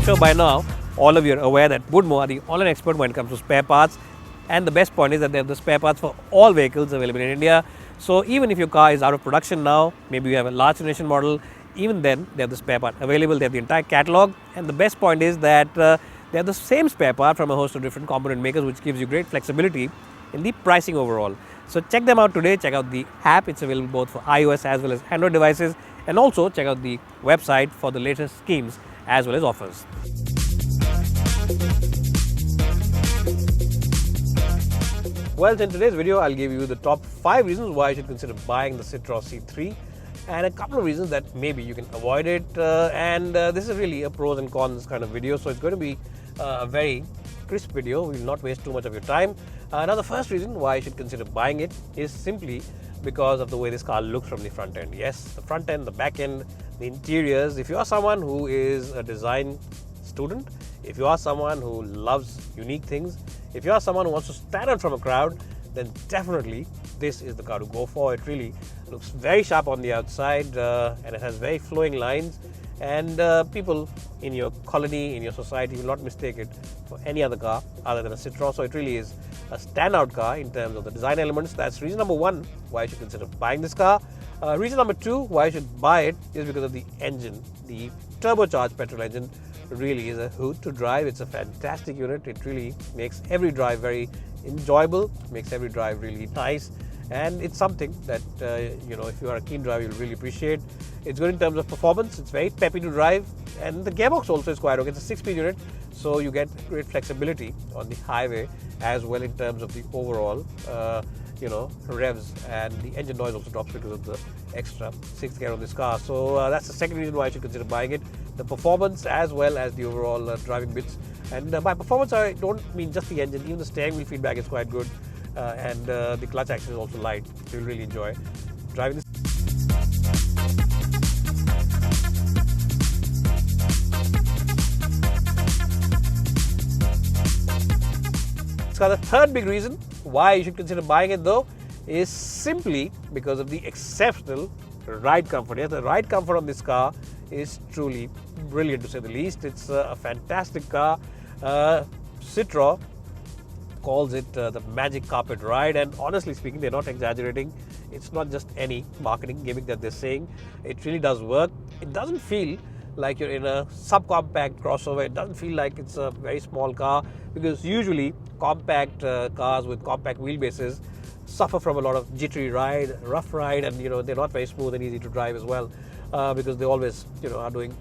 I'm sure by now all of you are aware that Woodmo are the online expert when it comes to spare parts, and the best point is that they have the spare parts for all vehicles available in India. So even if your car is out of production now, maybe you have a large generation model, even then they have the spare part available, they have the entire catalog, and the best point is that they have the same spare part from a host of different component makers, which gives you great flexibility in the pricing overall. So check them out today, check out the app, it's available both for iOS as well as Android devices, and also check out the website for the latest schemes as well as offers. Well, in today's video, I'll give you the top 5 reasons why you should consider buying the Citroen C3 and a couple of reasons that maybe you can avoid it. This is really a pros and cons kind of video, so it's going to be a very crisp video. We will not waste too much of your time. Now, the first reason why you should consider buying it is simply because of the way this car looks from the front end. Yes, the front end, the back end, the interiors. If you are someone who is a design student, if you are someone who loves unique things, if you are someone who wants to stand out from a crowd, then definitely this is the car to go for. It really looks very sharp on the outside and it has very flowing lines, and people in your colony, in your society will not mistake it for any other car other than a Citroen. So it really is a standout car in terms of the design elements. That's reason number 1 why you should consider buying this car. Reason number 2 why you should buy it is because of the engine. The turbocharged petrol engine really is a hoot to drive. It's a fantastic unit. It really makes every drive very enjoyable, makes every drive really nice, and it's something that if you are a keen driver, you'll really appreciate. It's good in terms of performance. It's very peppy to drive, and the gearbox also is quite okay. It's a 6-speed unit, so you get great flexibility on the highway as well in terms of the overall revs, and the engine noise also drops because of the extra 6th gear on this car. So that's the second reason why you should consider buying it. The performance as well as the overall driving bits. And by performance, I don't mean just the engine. Even the steering wheel feedback is quite good, and the clutch action is also light. So you'll really enjoy driving this. So the third big reason why you should consider buying it, though, is simply because of the exceptional ride comfort. Yes, the ride comfort on this car is truly brilliant, to say the least. It's a fantastic car. Citroen calls it the magic carpet ride, and honestly speaking, they're not exaggerating. It's not just any marketing gimmick that they're saying. It really does work. It doesn't feel like you're in a subcompact crossover. It doesn't feel like it's a very small car, because usually compact cars with compact wheelbases suffer from a lot of jittery ride, rough ride, and they're not very smooth and easy to drive as well, because they always are doing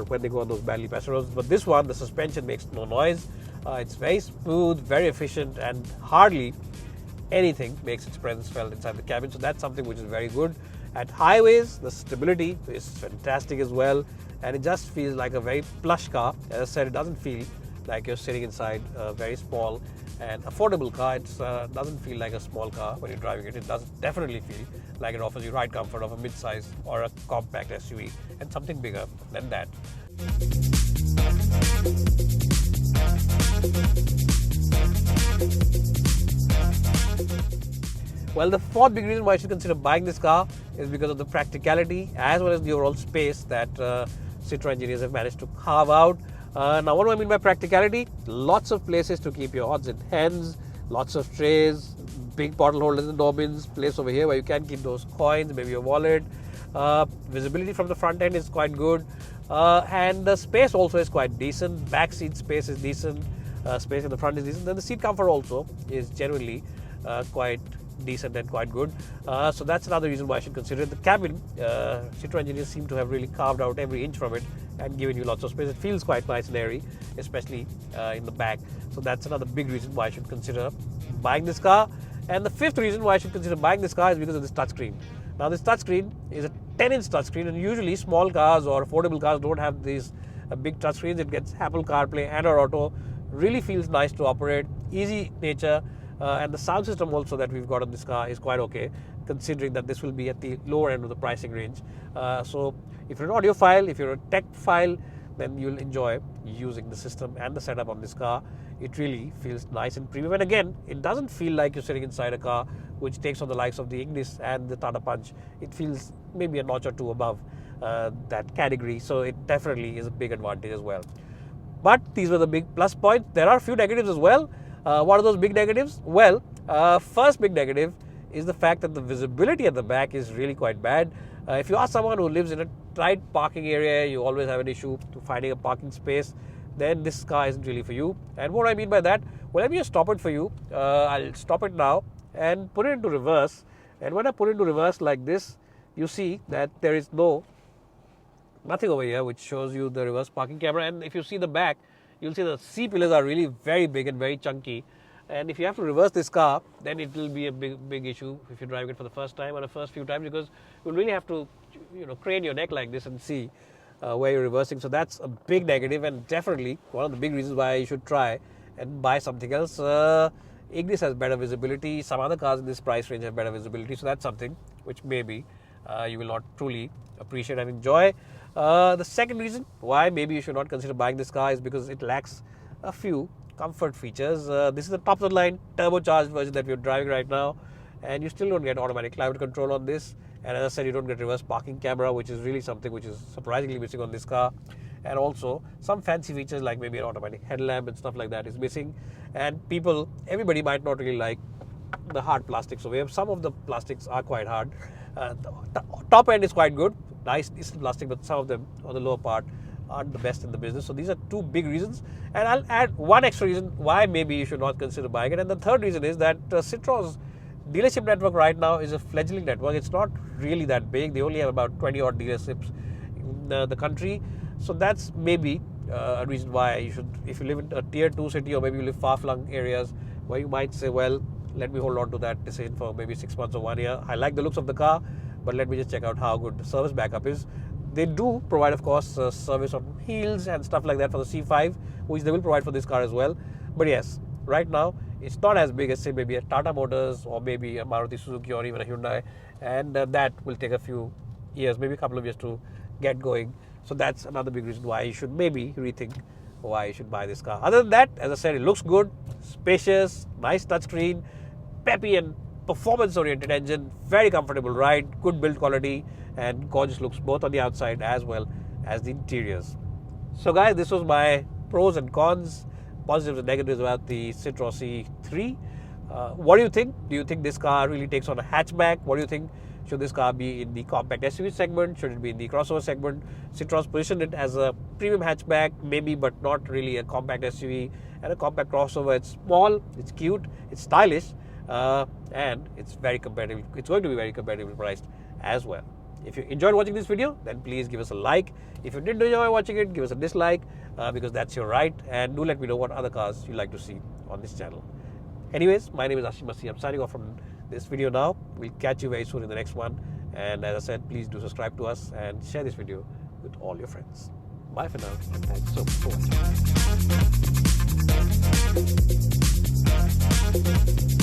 when they go on those badly patched roads. But this one, the suspension makes no noise. It's very smooth, very efficient, and hardly anything makes its presence felt inside the cabin. So that's something which is very good. At highways, the stability is fantastic as well, and it just feels like a very plush car. As I said, it doesn't feel like you're sitting inside a very small and affordable car. It doesn't feel like a small car when you're driving it. It does definitely feel like it offers you ride comfort of a mid-size or a compact SUV, and something bigger than that. Well, the fourth big reason why you should consider buying this car is because of the practicality as well as the overall space that Citroen engineers have managed to carve out. Now, what do I mean by practicality? Lots of places to keep your odds and ends, lots of trays, big bottle holders and door bins, place over here where you can keep those coins, maybe your wallet. Visibility from the front end is quite good, and the space also is quite decent. Back seat space is decent, space in the front is decent. Then the seat comfort also is generally quite decent and quite good. So that's another reason why I should consider it. The cabin, Citroen engineers seem to have really carved out every inch from it and given you lots of space. It feels quite nice and airy, especially in the back. So that's another big reason why I should consider buying this car. And the fifth reason why I should consider buying this car is because of this touchscreen. Now, this touchscreen is a 10-inch touchscreen, and usually small cars or affordable cars don't have these big touchscreens. It gets Apple CarPlay, Android Auto. Really feels nice to operate, easy nature. And the sound system also that we've got on this car is quite okay, considering that this will be at the lower end of the pricing range. So if you're an audiophile, if you're a tech file, then you'll enjoy using the system and the setup on this car. It really feels nice and premium. And again, it doesn't feel like you're sitting inside a car which takes on the likes of the Ignis and the Tata Punch. It feels maybe a notch or two above that category. So it definitely is a big advantage as well. But these were the big plus points. There are a few negatives as well. What are those big negatives? Well, first big negative is the fact that the visibility at the back is really quite bad. If you are someone who lives in a tight parking area, you always have an issue to finding a parking space, then this car isn't really for you. And what I mean by that, well, let me just stop it for you. I'll stop it now and put it into reverse. And when I put it into reverse like this, you see that there is nothing over here which shows you the reverse parking camera. And if you see the back, you'll see the C-pillars are really very big and very chunky. And if you have to reverse this car, then it will be a big issue if you're driving it for the first time or the first few times, because you'll really have to, crane your neck like this and see where you're reversing. So that's a big negative, and definitely one of the big reasons why you should try and buy something else. Ignis has better visibility. Some other cars in this price range have better visibility. So that's something which maybe you will not truly appreciate and enjoy. The second reason why maybe you should not consider buying this car is because it lacks a few comfort features. This is the top of the line turbocharged version that we're driving right now, and you still don't get automatic climate control on this. And as I said, you don't get reverse parking camera, which is really something which is surprisingly missing on this car. And also some fancy features like maybe an automatic headlamp and stuff like that is missing. And everybody might not really like the hard plastic. So we have some of the plastics are quite hard. The top end is quite good, nice decent plastic, but some of them on the lower part aren't the best in the business. So these are two big reasons, and I'll add one extra reason why maybe you should not consider buying it. And the third reason is that Citroen's dealership network right now is a fledgling network. It's not really that big. They only have about 20 odd dealerships in the country. So that's maybe a reason why you should, if you live in a tier 2 city, or maybe you live far-flung areas where you might say, well, let me hold on to that decision for maybe 6 months or 1 year. I like the looks of the car, but let me just check out how good the service backup is. They do provide, of course, service on wheels and stuff like that for the C5, which they will provide for this car as well. But yes, right now, it's not as big as, say, maybe a Tata Motors or maybe a Maruti Suzuki or even a Hyundai. And that will take a few years, maybe a couple of years to get going. So that's another big reason why you should maybe rethink why you should buy this car. Other than that, as I said, it looks good, spacious, nice touchscreen, peppy and performance-oriented engine, very comfortable ride, good build quality, and gorgeous looks both on the outside as well as the interiors. So guys, this was my pros and cons, positives and negatives about the Citroen C3. What do you think? Do you think this car really takes on a hatchback? What do you think? Should this car be in the compact SUV segment? Should it be in the crossover segment? Citroen's positioned it as a premium hatchback, maybe, but not really a compact SUV and a compact crossover. It's small, it's cute, it's stylish, and it's very competitive. It's going to be very competitively priced as well. If you enjoyed watching this video, then please give us a like. If you didn't enjoy watching it, give us a dislike, because that's your right. And do let me know what other cars you'd like to see on this channel. Anyways, my name is Ashish Masih. I'm signing off from this video now. We'll catch you very soon in the next one. And as I said, please do subscribe to us and share this video with all your friends. Bye for now, and thanks so much for watching.